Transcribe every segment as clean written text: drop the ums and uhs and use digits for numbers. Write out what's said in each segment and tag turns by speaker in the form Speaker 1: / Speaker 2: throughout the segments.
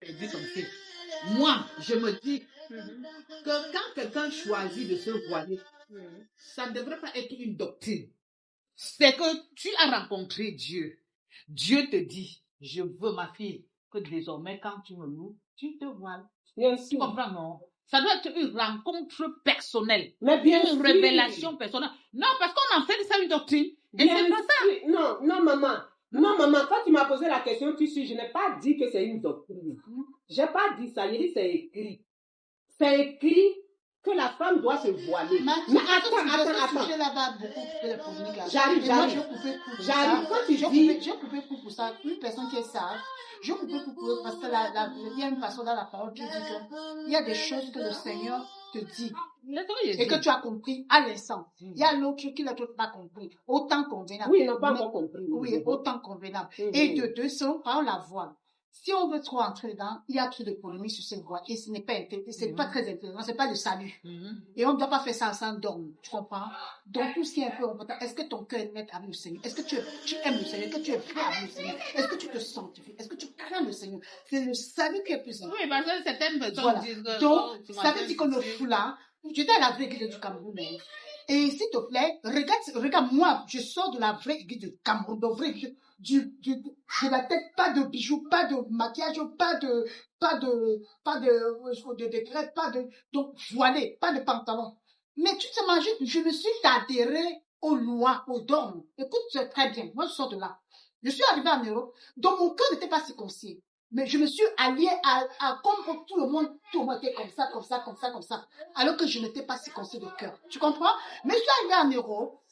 Speaker 1: perdu son fils. Moi, je me dis que quand quelqu'un choisit de se voiler, ça ne devrait pas être une doctrine. C'est que tu as rencontré Dieu. Dieu te dit, je veux ma fille, que désormais quand tu me loues, tu te voiles.
Speaker 2: Bien
Speaker 1: Tu
Speaker 2: sûr.
Speaker 1: comprends, non? Ça doit être une rencontre personnelle.
Speaker 2: Mais bien
Speaker 1: Une
Speaker 2: sûr.
Speaker 1: révélation personnelle. Non, parce qu'on en fait de ça une doctrine. Et
Speaker 2: Bien
Speaker 1: c'est pas ça.
Speaker 2: sûr. Non, non, maman. Non, maman, quand tu m'as posé la question, tu sais, je n'ai pas dit que c'est une doctrine. Je n'ai pas dit ça, j'ai dit c'est écrit. C'est écrit que la femme doit se voiler.
Speaker 3: Mais
Speaker 2: attends.
Speaker 3: sujet-là va beaucoup couper les polémiques là.
Speaker 2: J'arrive.
Speaker 3: J'ai coupé court pour ça.
Speaker 2: Quand tu dis...
Speaker 3: J'ai coupé court pour ça. Une personne qui est sage, j'ai coupé court pour eux parce que il y a une façon dans la parole qui dit qu'il y a des choses que le Seigneur te dit et que tu as compris à l'instant. Il y a l'autre qui n'a pas compris. Autant convenable.
Speaker 2: Oui, ils n'ont pas encore compris.
Speaker 3: Oui, autant convenable. Et de deux, selon par la voile. Si on veut trop entrer dedans, il y a trop de polémiques sur cette voie. Et ce n'est pas intéressant, c'est pas très intéressant, c'est pas le salut. Et on ne doit pas faire ça sans dormir, tu comprends? Donc, tout ce qui est un peu important, est-ce que ton cœur est net avec le Seigneur? Est-ce que tu aimes le Seigneur? Est-ce que tu es prêt avec le Seigneur? Est-ce que tu te sanctifies? Est-ce que tu crains le Seigneur? C'est le salut qui est plus important.
Speaker 1: Oui, parce que certaines personnes
Speaker 3: Voilà.
Speaker 1: disent que...
Speaker 3: Donc, ça veut dire que le foulard, j'étais à la vraie église du Cameroun, et s'il te plaît, regarde, moi, je sors de la vraie église du Cameroun, de vraie église, de la tête, pas de bijoux, pas de maquillage, pas de crêpes, donc, voilé, pas de pantalon. Mais tu t'imagines, je me suis adhérée aux lois, aux dogmes. Écoute, c'est très bien. Moi, je sors de là. Je suis arrivée en Europe, donc mon cœur n'était pas circoncis. Mais je me suis alliée à comme tout le monde était comme ça, alors que je n'étais pas circoncis de cœur. Tu comprends? Mais je suis arrivée en Europe,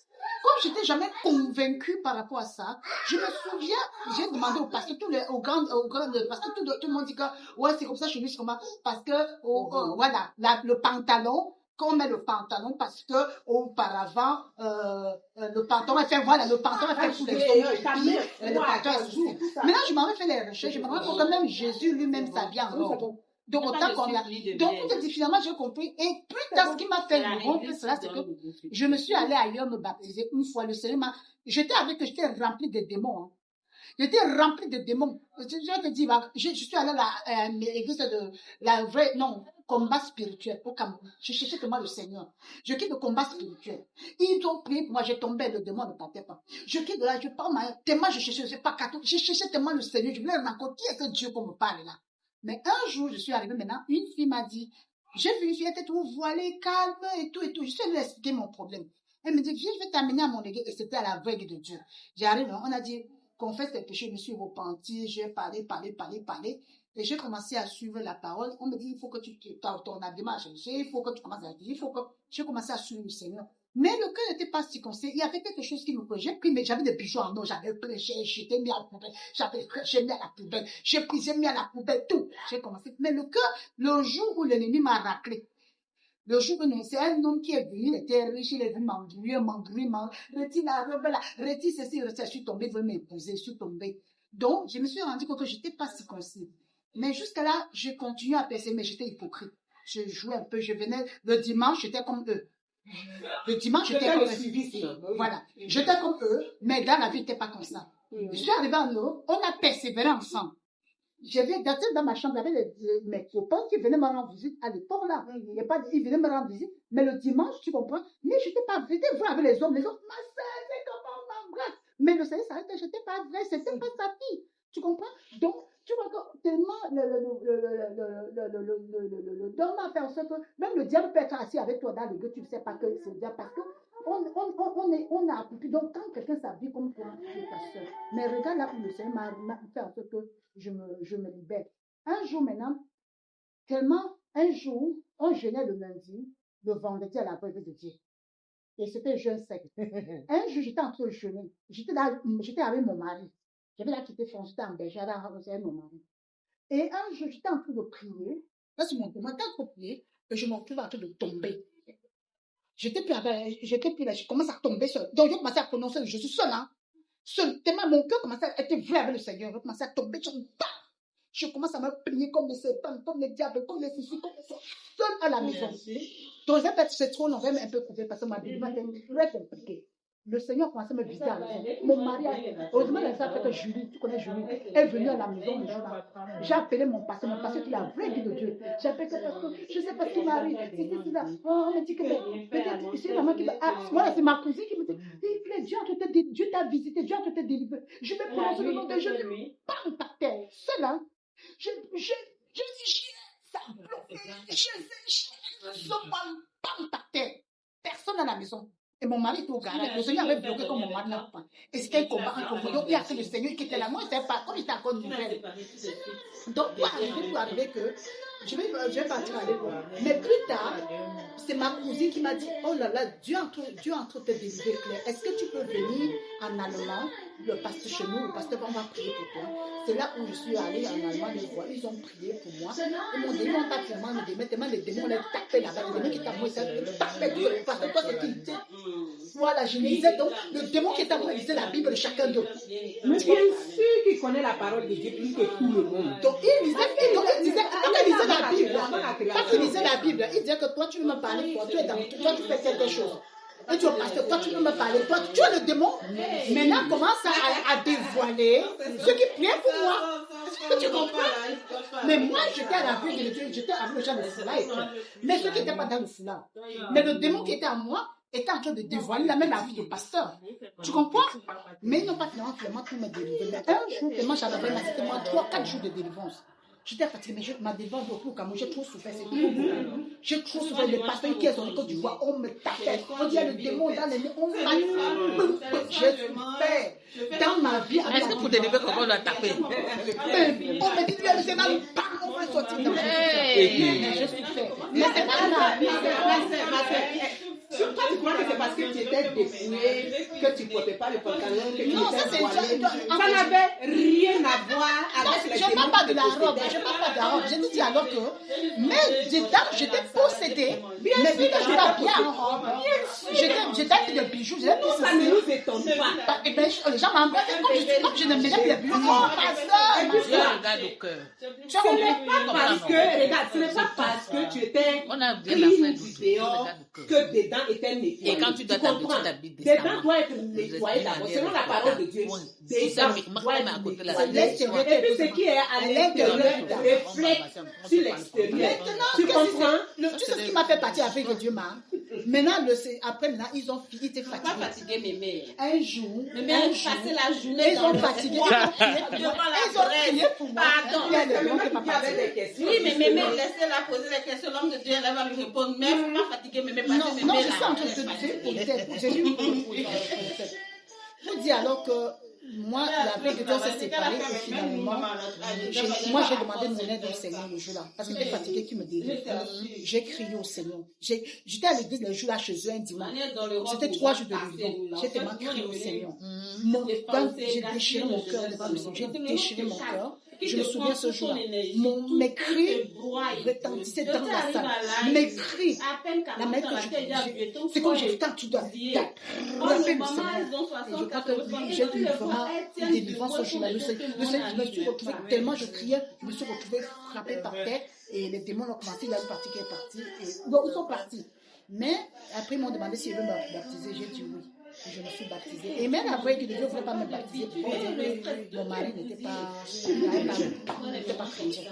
Speaker 3: comme je n'étais jamais convaincue par rapport à ça, je me souviens, j'ai demandé au pasteur, parce que tout le monde dit que, ouais, c'est comme ça chez lui, c'est comment, parce que, voilà, le pantalon, quand on met le pantalon, parce que, auparavant, le pantalon est fait, voilà, le pantalon est fait pour les hommes, le pantalon est fait. Maintenant, je m'en vais faire les recherches, je me rends compte que même Jésus lui-même s'habille en robe. Donc, autant qu'on a. Donc, tout est finalement, j'ai compris. Et plus tard, ce qui m'a fait rompre cela, c'est que je me suis allée ailleurs me baptiser une fois. Le Seigneur j'étais remplie de démons. Hein. J'étais remplie de démons. Je te dis, je suis allée à l'église de la vraie, non, combat spirituel au Cameroun. Je cherchais tellement le Seigneur. Je quitte le combat spirituel. Ils ont prié pour moi, j'ai tombé, le démon ne partait pas. Je quitte de là, je parle, tellement je cherchais, je sais pas, catholique, je cherchais tellement le Seigneur, je voulais rencontrer, qui est ce Dieu qu'on me parle là? Mais un jour, je suis arrivée maintenant, une fille m'a dit, j'ai vu une fille, elle était tout voilée, calme et tout. Je suis allée lui expliquer mon problème. Elle me dit, viens, je vais t'amener à mon église. Et c'était à la veille de Dieu. J'arrive, on a dit, confesse tes péchés, je me suis repentie, j'ai parlé. Et j'ai commencé à suivre la parole. On me dit, il faut que ton habillement a changé, il faut que tu commences à dire, il faut que j'ai commencé à suivre le Seigneur. Mais le cœur n'était pas circoncis. Il y avait quelque chose qui me plaisait. J'ai pris, mais j'avais des bijoux en or, j'avais prêché, j'étais mis à la poubelle, j'ai mis à la poubelle, j'ai mis à la poubelle, tout. J'ai commencé. Mais le cœur, le jour où l'ennemi m'a raclé, le jour où c'est un homme qui est venu, il était riche, il est venu m'engluer, retire la robe là, retire ceci, je suis tombée, veut m'imposer, je suis tombée. Donc, je me suis rendu compte que je n'étais pas circoncis. Mais jusqu'à là, je continuais à percer, mais j'étais hypocrite. Je jouais un peu, je venais, le dimanche, j'étais comme eux. Le dimanche, j'étais comme eux. Voilà. J'étais comme eux, mais dans la vie, n'était pas comme ça. Je suis arrivée en Europe, on a persévéré ensemble. J'avais gâté dans ma chambre, il y avait mes copains qui venaient me rendre visite à l'époque là. Ils venaient me rendre visite, mais le dimanche, tu comprends, mais je n'étais pas vrai. J'étais vrai avec les hommes, ma soeur, c'est comment on m'embrasse. Mais le Seigneur s'arrêtait, je n'étais pas vrai, c'était pas sa fille. Tu comprends? Donc, tu vois que tellement le dogme a fait en sorte que même le diable peut être assis avec toi dans le gueule, tu ne sais pas que c'est le diable parce que on a accompli. Donc, quand quelqu'un s'habille comme toi, c'est ta soeur. Mais regarde là où le Seigneur m'a fait en sorte que je me libère. Un jour maintenant, un jour, on jeûnait le lundi, le vendredi à la preuve de Dieu. Et c'était jeûne sec. Un jour, j'étais en train de jeûner. J'étais avec mon mari. J'avais là quitté France, j'étais en Belgique, avec mon mari. Et un jour, j'étais en train de prier. Là, c'est mon moment, j'étais en train de prier, et je me retrouve en train de tomber. J'étais plus là, je commence à tomber seul. Donc, j'ai commencé à prononcer, je suis seule, hein. Seul, tellement mon cœur commençait à être vrai avec le Seigneur. Je commençais à tomber sur une barre. Je commence à me plier comme les serpents, comme les diables, comme les soucis, comme les seul à la maison. Donc, c'est trop long, même un peu coupé parce que ma vie était très compliquée. Le Seigneur commençait à me visiter à la maison. Mon mari, heureusement, il a fait que Julie, tu connais Julie, elle est venue à la maison le jour-là. J'ai appelé mon pasteur qui est la vraie vie de Dieu. J'ai appelé que parce que je ne sais pas ce qui m'arrive. C'est là. Oh, on me dit que peut-être c'est maman qui me. Ah, voilà, c'est ma cousine qui me dit Dieu t'a visité, Dieu t'a délivré. Je vais prononcer le nom de Jésus. Bam, par terre. C'est là. Je dis, ça bloque. Je bam, par terre. Personne à la maison. Et mon mari était au garage. Le Seigneur avait bloqué comme mon mari n'a pas. Et c'était un combat entre nous. Donc, il y a que le Seigneur qui était là. Moi, je ne savais pas. Comme il était encore nouvelle. Donc, pour arriver que je vais partir aller voir. Mais plus tard, c'est ma cousine qui m'a dit, oh là là, Dieu est en train de te délivrer, Claire. Est-ce que tu peux venir en allemand, le pasteur chez nous, le pasteur va prier pour toi. C'est là où je suis allée en Allemagne, les voir. Ils ont prié pour moi. Ils m'ont dit, on t'a vraiment le démon, tellement les démons, on les tapait là-bas. Les démons qui t'appuient, ça tapait tout le parce que toi, c'est qui? Voilà, je lisais donc, le démon qui était moi, il lisait la Bible de chacun d'eux.
Speaker 2: Mais bien sûr qu'il connaît la parole de Dieu plus que tout le monde.
Speaker 3: Donc, il lisait la Bible. Quand il lisait la Bible, il disait que toi, tu veux me parler, toi, tu fais quelque chose. Et tu parce que toi, tu veux me parler, toi, tu es le démon. Maintenant, commence à dévoiler ceux qui priaient pour moi. Est-ce que tu comprends? Mais moi, j'étais à la vue de Dieu, j'étais avec le genre de foulard et tout. Mais ceux qui n'étaient pas dans le foulard. Mais le démon qui était en moi était en train de dévoiler même la vie du pasteur. Tu comprends? Mais ils n'ont pas finalement tout me délivrer. Mais un jour, tellement j'en avais c'était moi 3-4 jours de délivrance. J'étais fatiguée, mais ma délivrance au Cameroun, j'ai trop souffert, c'est trop beau. J'ai trop souffert. Les pasteurs qui sont en Côte d'Ivoire, on me tapait. On dit, le démon dans les mains, on m'a j'ai souffert. Dans ma vie,
Speaker 1: est-ce que pour délivrer, comment on a tapé?
Speaker 3: On me dit, le Seigneur, on va sortir dans j'ai souffert. Mais c'est pas grave.
Speaker 2: Toi, tu crois que c'est parce que tu étais dépouillé, que tu ne portais pas le pantalon, que tu étais voilé. Ça n'avait rien à voir avec les démons.
Speaker 3: Je ne parle pas de la robe, je te dis alors que, mais j'étais possédée, mais vu que je n'étais bien en robe, j'étais avec des bijoux,
Speaker 2: ça ne nous étonne pas.
Speaker 3: Et bien, les gens m'embrassent, comme je ne mets pas les bijoux, oh,
Speaker 1: ma soeur, regarde au cœur.
Speaker 2: Ce n'est pas parce que tu étais clean du dehors que dedans était nettoyé.
Speaker 1: Et quand tu dois t'habiller
Speaker 2: dedans doit être nettoyé d'abord, selon la parole de Dieu. Dedans doit être nettoyé. Et puis ce qui est à l'intérieur reflète sur l'extérieur. Tu comprends?
Speaker 3: Tu sais ce qui m'a fait partir avec Dieu, maintenant, après, ils ont fini, ils étaient
Speaker 4: pas
Speaker 3: fatigués.
Speaker 4: fatigué, mémé.
Speaker 3: Un jour,
Speaker 4: passer la journée
Speaker 3: ils ont fatigué. Ils ont crié pour moi.
Speaker 4: Pardon.
Speaker 3: Il y a des gens qui m'ont
Speaker 2: avait des questions.
Speaker 4: Oui, mais mémé, laissez-la poser les questions. L'homme de Dieu, elle va lui répondre. Mais il ne faut pas fatiguer, mémé.
Speaker 3: Non, je suis en train de te dire, j'ai lu je vous dis alors que moi, la vraie de Dieu s'est séparée et finalement, moi j'ai demandé mon aide au Seigneur le jour-là parce que j'étais fatiguée qui me délivre. J'ai crié au Seigneur. J'étais à l'église le jour-là chez eux un dimanche. C'était 3 jours de livre. J'ai tellement crié au Seigneur. J'ai déchiré mon cœur devant le Seigneur. J'ai déchiré mon cœur. Je me souviens ce jour-là. Mes cris retentissaient dans la salle. Mes cris, la manière que c'est comme quand tu dois frapper le Seigneur. Et je crois que j'ai eu vraiment une délivrance ce jour-là. Le Seigneur, je me suis retrouvée tellement je criais, je me suis retrouvée frappée par terre et les démons ont commencé, il y a une partie qui est partie. Ils sont partis. Mais après, ils m'ont demandé si je veux me baptiser. J'ai dit oui. Je me suis baptisée. Et même après que Dieu ne voulait pas me baptiser, mon mari n'était pas chrétien.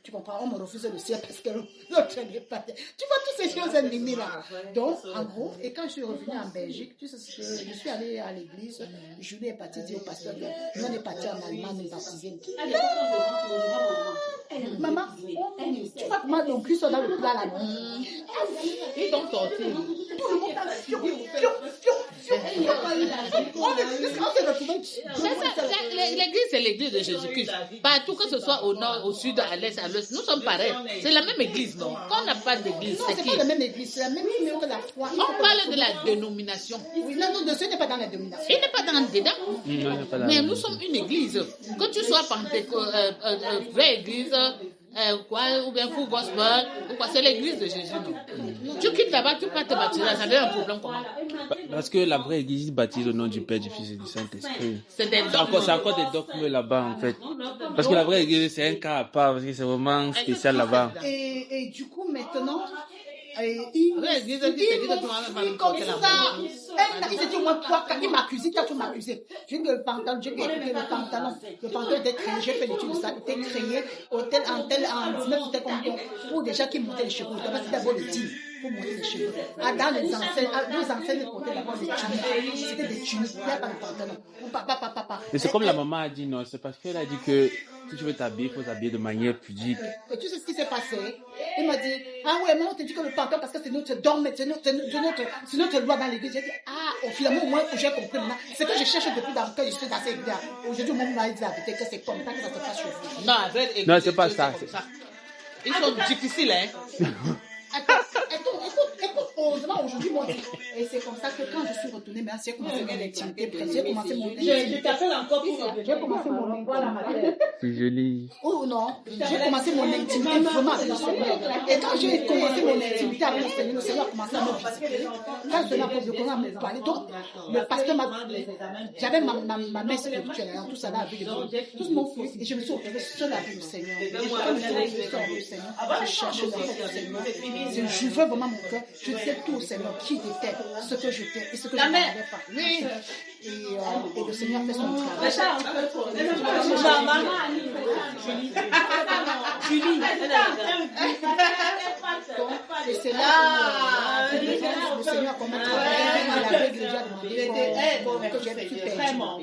Speaker 3: Tu comprends? On me refusait le ciel parce que l'autre n'est pas. Tu vois toutes ces choses ennemies là. Donc, en gros, et quand je suis revenue en Belgique, tu sais, je suis allée à l'église, Julie est partie dire au pasteur que nous on est partis en Allemagne nous baptiser. Maman, tu vois comment nos culs sont dans le plat là.
Speaker 1: Ils t'ont sorti.
Speaker 3: Tout le monde a fion.
Speaker 1: L'église, c'est l'église de Jésus-Christ. Partout, que ce soit au nord, au sud, à l'est, à l'ouest, nous sommes pareils. C'est la même église, non? Quand on n'a pas d'église,
Speaker 3: non,
Speaker 1: c'est
Speaker 3: c'est
Speaker 1: qui?
Speaker 3: pas la même église, c'est la même chose que la foi.
Speaker 1: On parle de la dénomination.
Speaker 3: Oui, non, ce n'est pas dans la dénomination.
Speaker 1: Il n'est pas dedans. Mais nous sommes une église. Que tu sois vraie église, ou bien full gospel, ou quoi, c'est l'église de Jésus. Non. Tu quittes là-bas, tu peux te baptiser, ça devient un problème comment?
Speaker 5: Parce que la vraie église baptise au nom du Père, du Fils et du Saint-Esprit.
Speaker 1: C'est
Speaker 5: encore des dogmes là-bas en fait. Parce que la vraie église c'est un cas à part, parce que c'est vraiment spécial là-bas.
Speaker 3: Et du coup maintenant, Il s'est dit au moins 3 cas. Il m'accusait, tu m'accusais. J'ai dit que le pantalon était créé. J'ai fait l'étude de ça. Il était créé en 19, c'était comme pour déjà qui montait les cheveux. C'était d'abord le jean pour monter les cheveux. Dans les enseignes portaient d'abord des tuniques. C'était des tuniques. Il n'y a pas de pantalon. Papa.
Speaker 5: Mais c'est comme la maman a dit, non, c'est parce qu'elle a dit que si tu veux t'habiller, il faut t'habiller de manière pudique.
Speaker 3: Et tu sais ce qui s'est passé? Il m'a dit, ah ouais, maman, t'as dit que le pantalon, parce que c'est notre dogme, c'est notre loi dans l'église. J'ai dit, finalement, au moins, j'ai compris maintenant. C'est que je cherche depuis dans que je suis dans cette église. Aujourd'hui, mon m'a dit que c'est comme ça que ça se passe chez vous.
Speaker 5: Non, c'est pas ça.
Speaker 1: Ils sont difficiles, hein.
Speaker 3: Écoute, heureusement, aujourd'hui, moi, et c'est comme ça que quand je suis retournée, mais j'ai commencé mon intimité, j'ai commencé mon intimité.
Speaker 2: Je t'appelle encore pour
Speaker 3: J'ai commencé mon intimité.
Speaker 5: C'est joli.
Speaker 3: Oh non, j'ai commencé mon intimité vraiment avec le Seigneur. Et quand j'ai commencé mon intimité avec le Seigneur a commencé à me visiter. Quand le Seigneur a commencé à me parler, donc le pasteur j'avais ma mère spirituelle, tout ça là avec les autres. Tous m'ont fui et je me suis retrouvée seule avec le Seigneur. Je me suis retrouvée seule avec le Seigneur. Je cherchais le Seigneur. Je veux vraiment mon cœur. Je disais tout au Seigneur qui j'étais, ce que j'étais et ce que je n'avais pas. Oui. Et le Seigneur fait son travail.
Speaker 2: Julie.
Speaker 3: Et c'est là que le Seigneur comment travailler. Il avait déjà demandé que j'ai pu perdre.